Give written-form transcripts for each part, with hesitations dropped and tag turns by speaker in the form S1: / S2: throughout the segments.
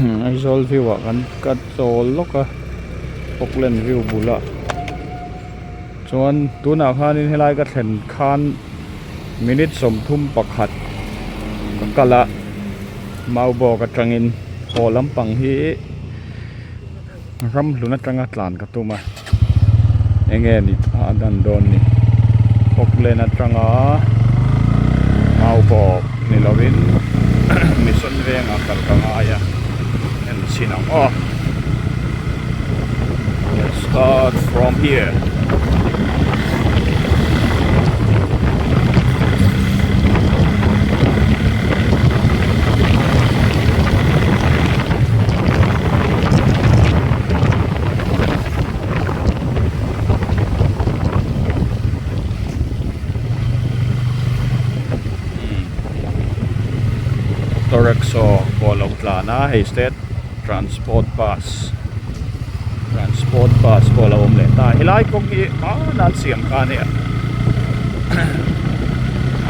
S1: Aizawl view kan kat zol loka Auckland view bula chuan tuna khanin helai ka thlen khan minute som thum pakhat kala mau bo ka tangin holam pang hi ram luna tanga tlan ka tuma enge ni adan don ni Auckland atanga mau bo ni lovin mission veng akal kanga ya and sinang oh let's start from here. Torekso Polo Plana Hasted Transport Bus Polo Omleta Hilai kong hi nan siam ka niya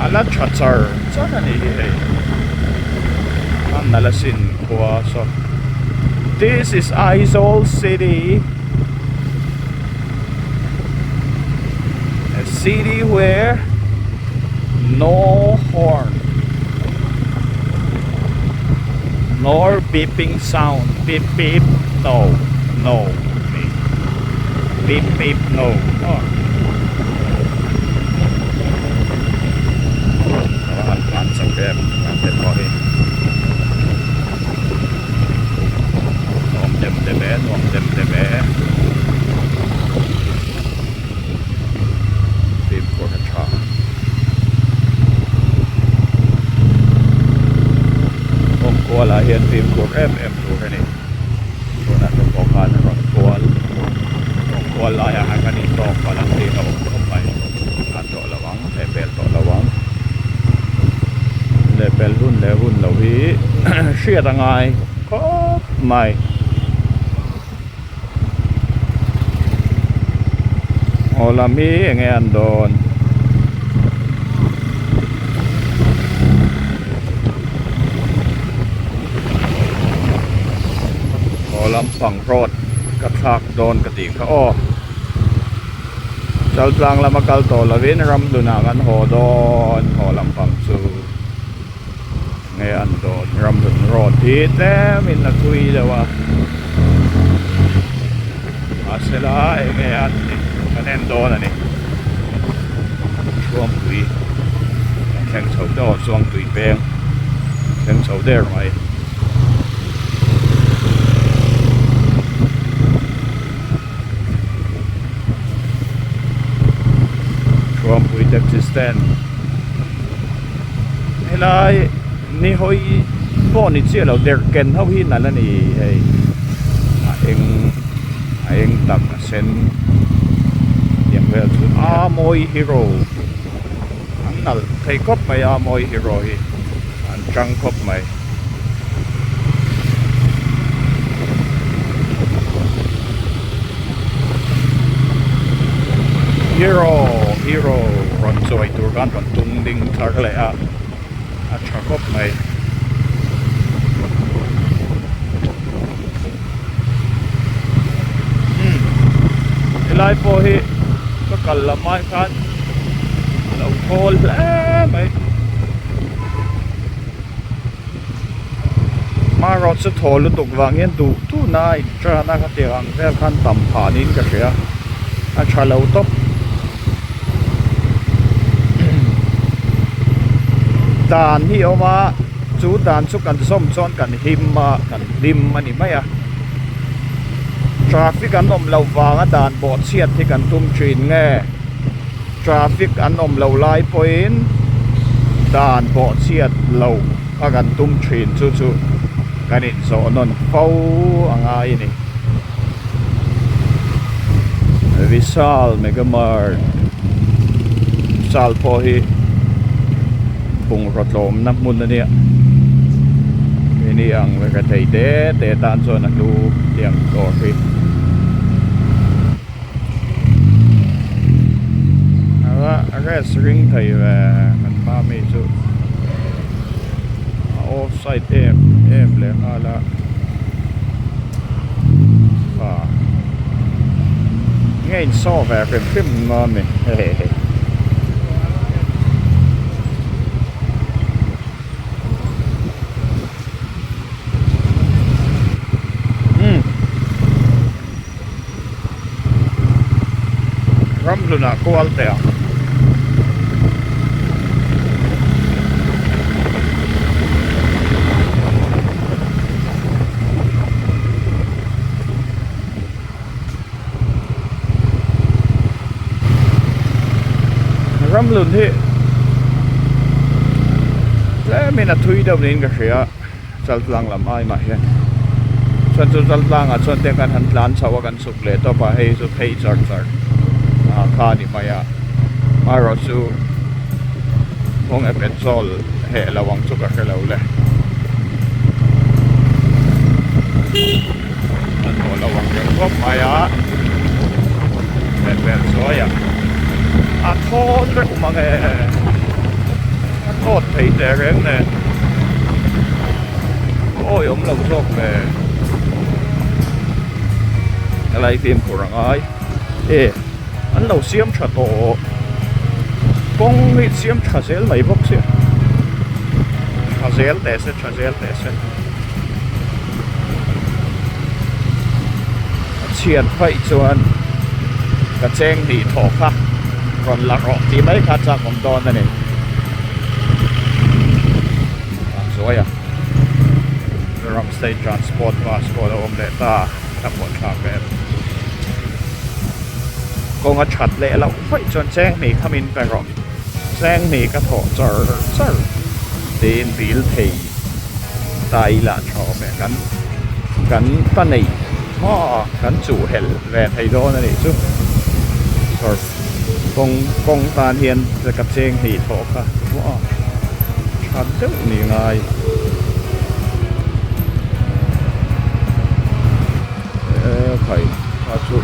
S1: alat chatsar sana ni an nalasin kuwa so this is Aizawl City, a city where no horn nor beeping sound. Beep beep, no beep beep, no. Oh. Plants of them planted for him. Om dem de be. Beep for the child. Wala hian phim của em tu cái này rồi là nó có khăn rồi qual lại hai cái này to và làm gì nó không phải ăn to là vắng level to là vắng level hun là vì xia ra ngay có mày họ làm gì nghe ăn đònลำฝั่งรถกระทักโดนกระติกเขาอ้อจัลจังละมากลโตละวินรำดูนากันหอดอนหอลำฝั่งสูไงอันโดนรำดูนรถที่แต่มินนักคุยเลยวะอาเซล่าไงอันนี้คะแนนโดนอันนี้ช่วงคุยแข่งเสาโดดช่วงตุยแปงแข่งเสาเดอร์ไหมรวมปุ๋ยเด็กซิสเตนเฮ้ยนี่หอยพ่อนี่เชื่อเราเด็กเก่งเท่าที่นั่นแล้วนี่เองตักเส้นอย่างเวลสุดอามอยฮีโร่อันนั้นใครครบไหมอามอยฮีโร่อันจังครบไหมฮีโร่รอนสวยตัวกันรอนตุ้งดิ้งทาร์เลยอาชากบไหมไลฟ์พอฮีก็กัลละไม้กันเราโคลแล้วไหมมารถสะท้อนลุตุกวางเงินดูทุนายจ้านักเตะอังเวลคันต่ำผ่านินก็เสียอาชาเราตบด่านที่เอามาจูด่านสุกันส้มซ้อนกันหิมมากันดิมมันนี่ไหมอะทราฟิกอันอมเราวางด่านบอดเชียดที่กันตุ้มจีนแง่ทราฟิกอันอมเราไล่พอยน์ด่านบอดเชียดเราพากันตุ้มจีนจู่ๆกันนี่โซนนเฝ้าอ่างไงนี่วิซาลเมกามาร์ซาลพอฮีปุ่งรถลมน้ำมุนนะเนี่ยนี่ยังไปกระเทยเตะตานส่วนนักดูเตียงต่อสิว่าอะไรสริงไทยว่ามันมาไม่สุดออฟไซด์เอ็มเลยฮะละ nghe in so về cái phim mà mình ram luôn à cô al tè ram luôn thế lẽ mình là thui đâu nên cái gì á chal lang làm ai mà hiện chuan chu chal lang à chuan te kan han tlan chawa kan suk le to pa hei chu thei char char a kha ni maya maro chu hong Aizawl he lawang chu ka khelo le an ho lawang ke khop maya ben soya a thon re umang e a thot thei te reng ne ôi ông lâu sốt nè cái này tìm của rằng ai ê anh lâu xiêm trả tổ con hít xiêm trả dễ lấy bốc xíu trả dễ để sẽ trả dễ để sẽ chiên phải cho anh cái chén đi thổ khác còn là rõ thì mấy khát ra còn to này rồi à ram state transport passport om le ta thap một thang về con ngắt chặt lệ là phải chọn trang này come in về rồi trang này cái thọ chở đến bill thì tay là cho về cắn ta này họ cắn chủ hell về thầy đó này chứ rồi con ta hiện là cái trang này thọ cả wow chặt rất nhiều ngày phải masuk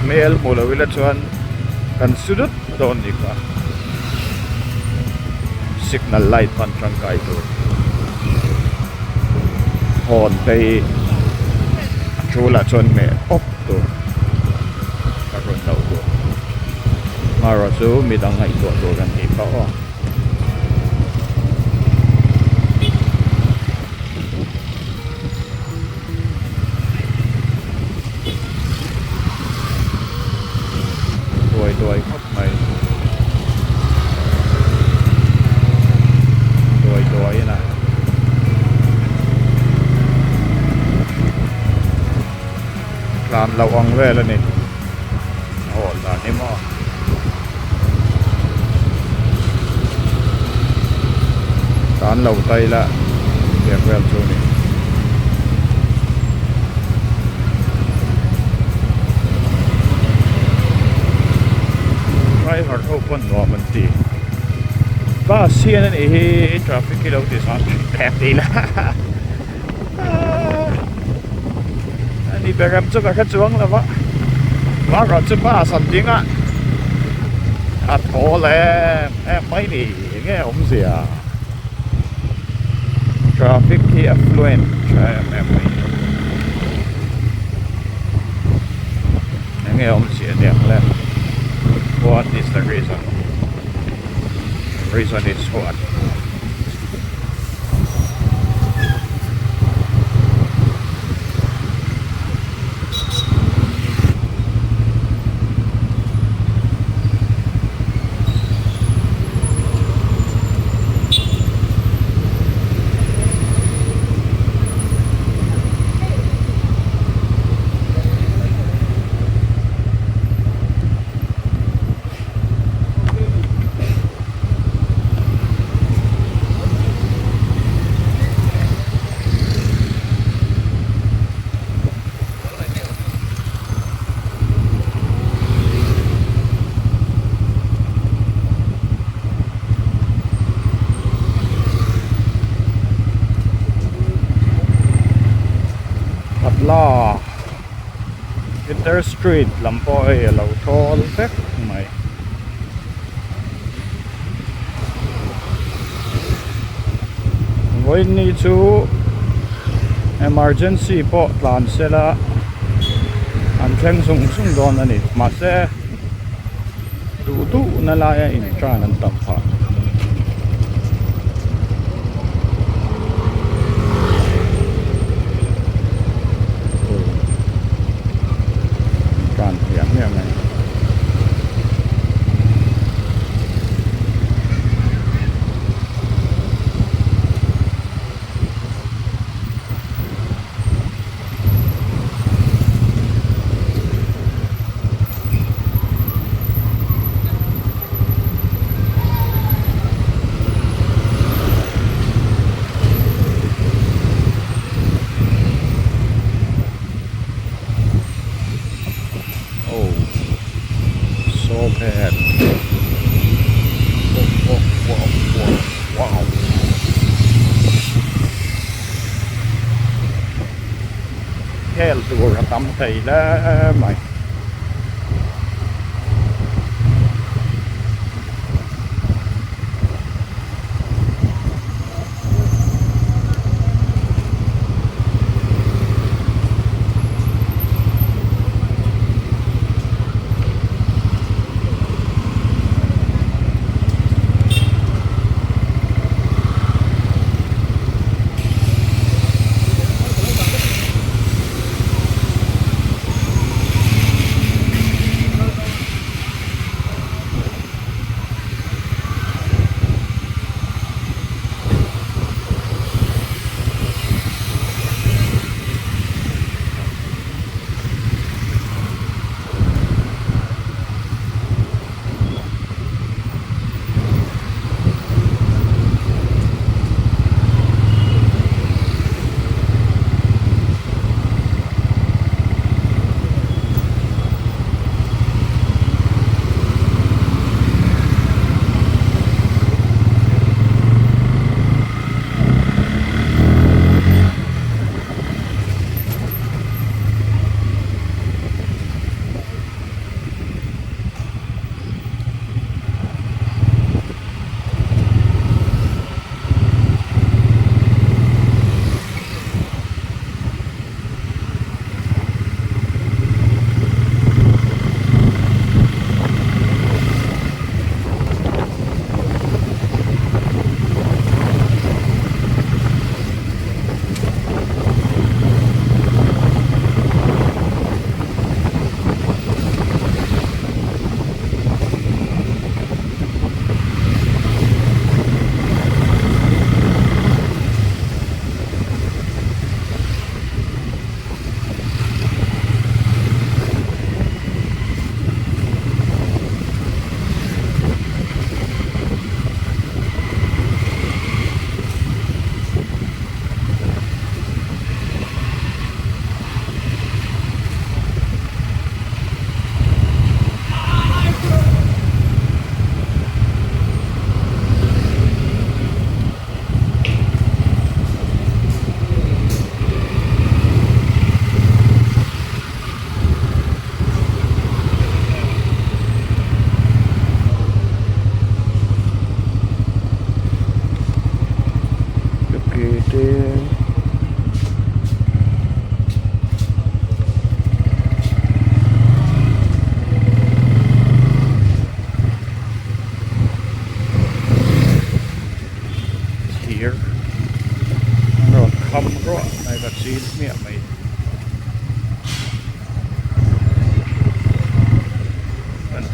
S1: mail mula wila chuan kan sudut don ni ka signal light pan tangkai tu hon tei chula chuan me op tu ka ron tau tu mara chu midang ngai tu kan hi pa o đuổi khóc mày đuổi nè làm lâu ông về lên nè ổn là nếm mò tán lầu tây là đẹp về chỗ này driver open normal ti ba sian ni traffic kilo ti san happy la ani beram chu ka chuang la wa ga chu ba san ding a tho le em mấy ni nghe ông gì à traffic hi affluent em nghe ông gì đẹp lên. What is the reason? The reason is what? Law Inter Street Lampoi Lâu Thol phép mày với ni chú emergency po plan sẽ là an thleng sung dawn ani mahse tu na laia in tran an tam pha tran hiam hiam này bad. Wow. Hell tour tắm thầy đó mày.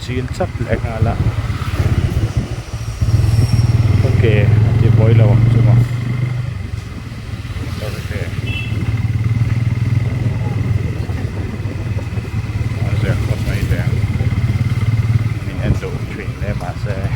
S1: Xin sắp lại là ok thì bối lâu chứ mà ok giờ con này đèn mình ăn đủ chuyện để mà sẽ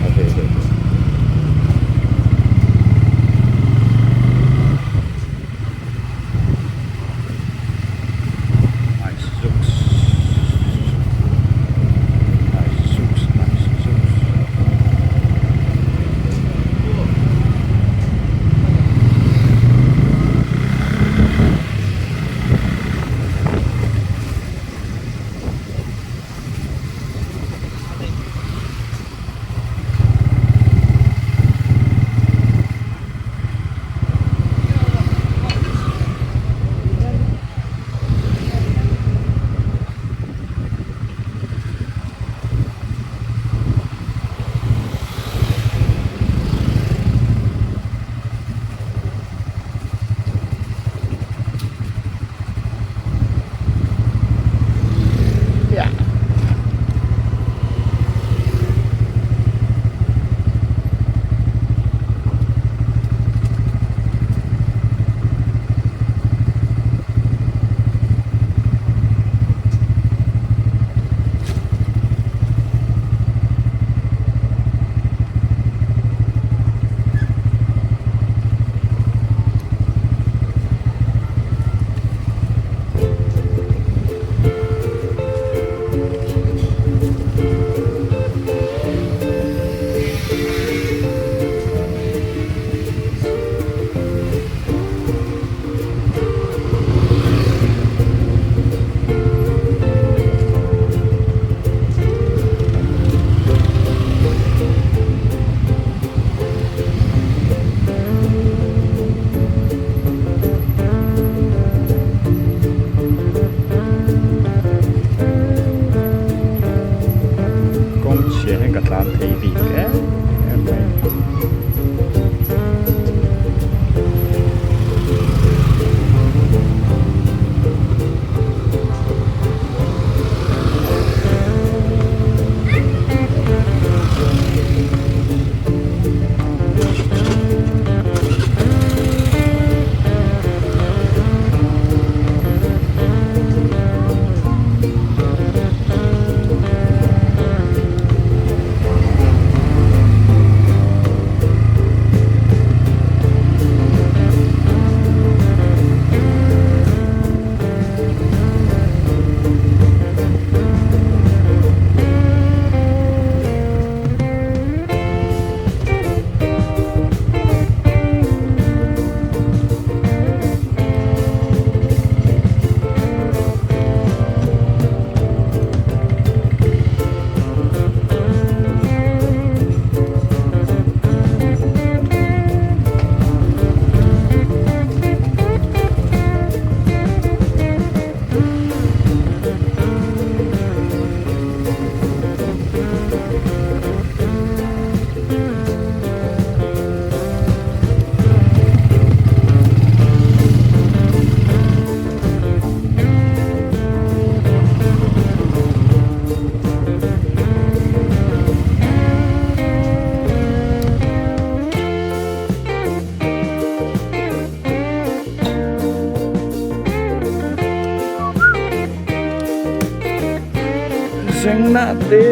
S1: Sing na te,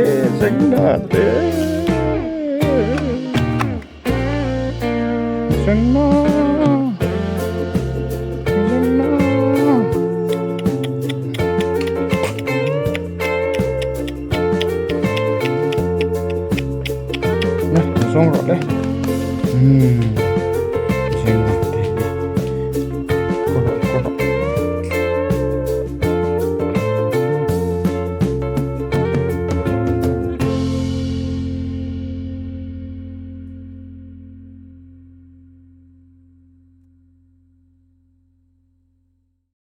S1: sing na te. Sing na. Nè, xong rồi đấy.